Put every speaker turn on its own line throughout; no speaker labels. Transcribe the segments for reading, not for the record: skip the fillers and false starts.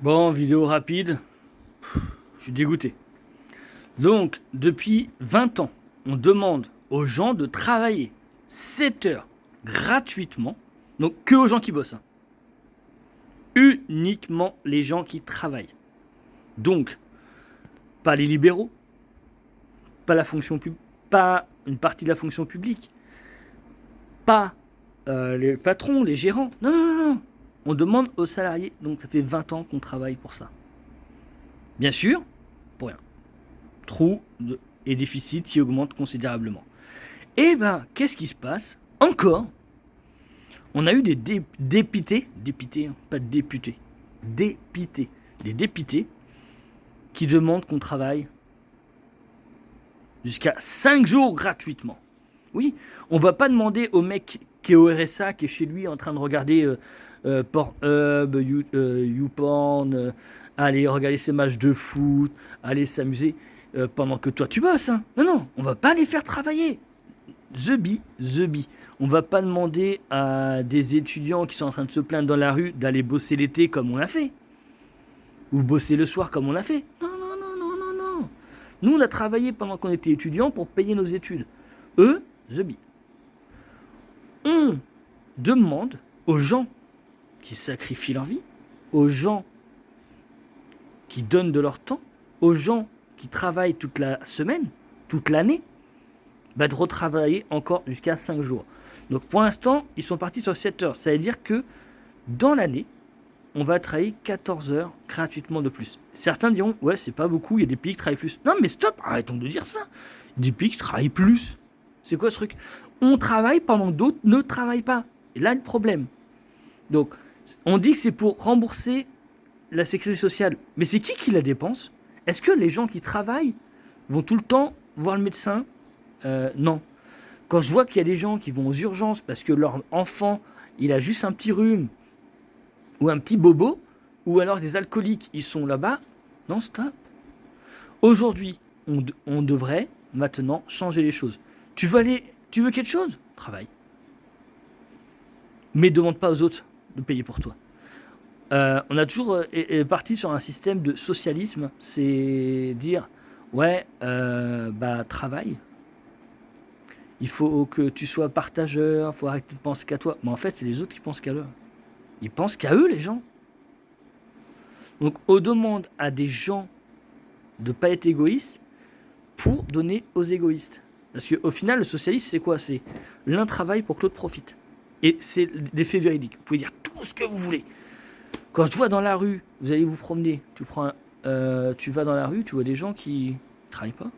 Bon, vidéo rapide, je suis dégoûté. Donc, depuis 20 ans, on demande aux gens de travailler 7 heures gratuitement. Donc, que aux gens qui bossent, hein. Uniquement les gens qui travaillent. Donc, pas les libéraux, pas la fonction publique, pas une partie de la fonction publique, pas les patrons, les gérants. Non, non, non, non. On demande aux salariés. Donc, ça fait 20 ans qu'on travaille pour ça. Bien sûr, pour rien. Trou et déficit qui augmentent considérablement. Et ben, qu'est-ce qui se passe? Encore, on a eu des députés, hein, pas de députés, députés, des députés qui demandent qu'on travaille jusqu'à 5 jours gratuitement. Oui, on va pas demander au mec qui est au RSA, qui est chez lui en train de regarder Pornhub, YouPorn, aller regarder ses matchs de foot, aller s'amuser pendant que toi tu bosses, hein. Non, non, on va pas les faire travailler. The Bee. On va pas demander à des étudiants qui sont en train de se plaindre dans la rue d'aller bosser l'été comme on l'a fait. Ou bosser le soir comme on l'a fait. Non, non, non, non, non, non. Nous, on a travaillé pendant qu'on était étudiants pour payer nos études. Eux, The Bee. On demande aux gens qui sacrifient leur vie, aux gens qui donnent de leur temps, aux gens qui travaillent toute la semaine, toute l'année, bah de retravailler encore jusqu'à 5 jours. Donc pour l'instant, ils sont partis sur 7 heures. Ça veut dire que dans l'année, on va travailler 14 heures gratuitement de plus. Certains diront, ouais, c'est pas beaucoup, il y a des pays qui travaillent plus. Non, mais stop, arrêtons de dire ça. Des pays qui travaillent plus. C'est quoi ce truc? On travaille pendant que d'autres ne travaillent pas. Et là, le problème. Donc, on dit que c'est pour rembourser la sécurité sociale. Mais c'est qui la dépense? Est-ce que les gens qui travaillent vont tout le temps voir le médecin? Non. Quand je vois qu'il y a des gens qui vont aux urgences parce que leur enfant, il a juste un petit rhume ou un petit bobo, ou alors des alcooliques, ils sont là-bas, non, stop. Aujourd'hui, on devrait maintenant changer les choses. Tu veux quelque chose? Travaille. Mais demande pas aux autres de payer pour toi. On a toujours parti sur un système de socialisme, c'est dire, ouais, bah travaille, il faut que tu sois partageur, il faut arrêter de penser qu'à toi. Mais en fait, c'est les autres qui pensent qu'à eux. Ils pensent qu'à eux, les gens. Donc, on demande à des gens de ne pas être égoïstes pour donner aux égoïstes. Parce qu'au final, le socialisme, c'est quoi? C'est l'un travaille pour que l'autre profite. Et c'est des faits véridiques. Vous pouvez dire tout ce que vous voulez. Quand je vois dans la rue, vous allez vous promener, tu vas dans la rue, tu vois des gens qui ne travaillent pas,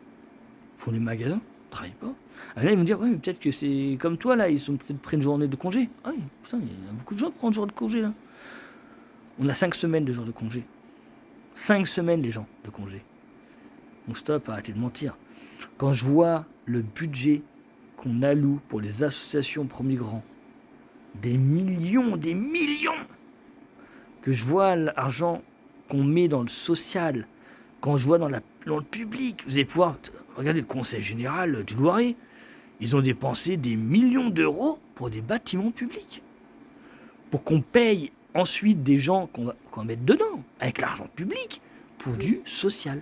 font des magasins, ne travaillent pas. Alors là, ils vont dire, ouais, mais peut-être que c'est comme toi, là, ils sont peut-être pris une journée de congé. Ah oui, putain, il y a beaucoup de gens qui prennent un jour de congé, là. On a 5 semaines de jours de congé. 5 semaines, les gens, de congé. Donc stop, arrêtez de mentir. Quand je vois le budget qu'on alloue pour les associations pro-migrants, des millions, que je vois l'argent qu'on met dans le social, quand je vois dans le public, vous allez pouvoir regarder le conseil général du Loiret, ils ont dépensé des millions d'euros pour des bâtiments publics. Pour qu'on paye ensuite des gens qu'on va mettre dedans, avec l'argent public, pour du social.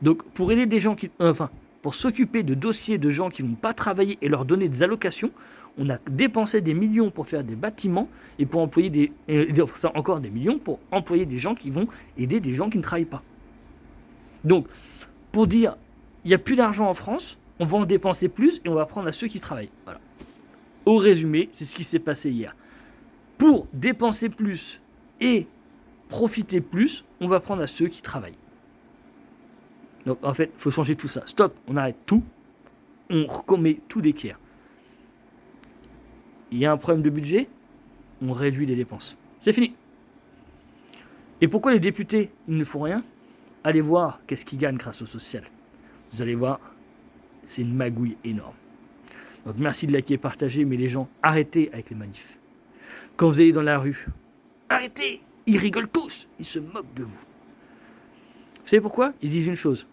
Donc, pour aider des gens qui. Pour s'occuper de dossiers de gens qui ne vont pas travailler et leur donner des allocations, on a dépensé des millions pour faire des bâtiments et pour employer encore des millions pour employer des gens qui vont aider des gens qui ne travaillent pas. Donc, pour dire, il n'y a plus d'argent en France, on va en dépenser plus et on va prendre à ceux qui travaillent. Voilà. Au résumé, c'est ce qui s'est passé hier. Pour dépenser plus et profiter plus, on va prendre à ceux qui travaillent. Donc en fait, il faut changer tout ça. Stop, on arrête tout, on remet tout d'équerre. Il y a un problème de budget, on réduit les dépenses. C'est fini. Et pourquoi les députés, ils ne font rien? Allez voir qu'est-ce qu'ils gagnent grâce au social. Vous allez voir, c'est une magouille énorme. Donc merci de liker et partager, mais les gens, arrêtez avec les manifs. Quand vous allez dans la rue, arrêtez. Ils rigolent tous, ils se moquent de vous. Vous savez pourquoi? Ils disent une chose.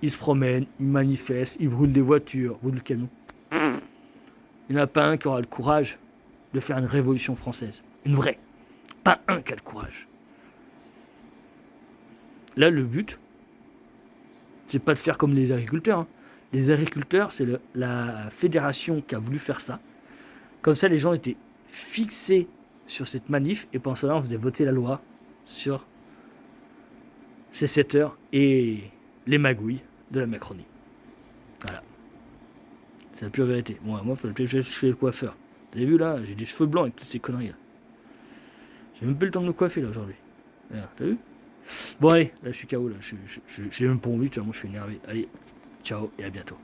Ils se promènent, ils manifestent, ils brûlent des voitures, brûlent le camion. Il n'y en a pas un qui aura le courage de faire une révolution française. Une vraie. Pas un qui a le courage. Là, le but, c'est pas de faire comme les agriculteurs. Hein. Les agriculteurs, c'est la fédération qui a voulu faire ça. Comme ça, les gens étaient fixés sur cette manif et pendant cela, on faisait voter la loi sur ces 7 heures et les magouilles de la Macronie. Voilà. C'est la pure vérité. Moi, il faut que je fais le coiffeur. Vous avez vu là, j'ai des cheveux blancs avec toutes ces conneries là. J'ai même pas le temps de me coiffer là aujourd'hui. T'as vu? Bon allez, là je suis KO là, j'ai même pas envie, tu vois, moi je suis énervé. Allez, ciao et à bientôt.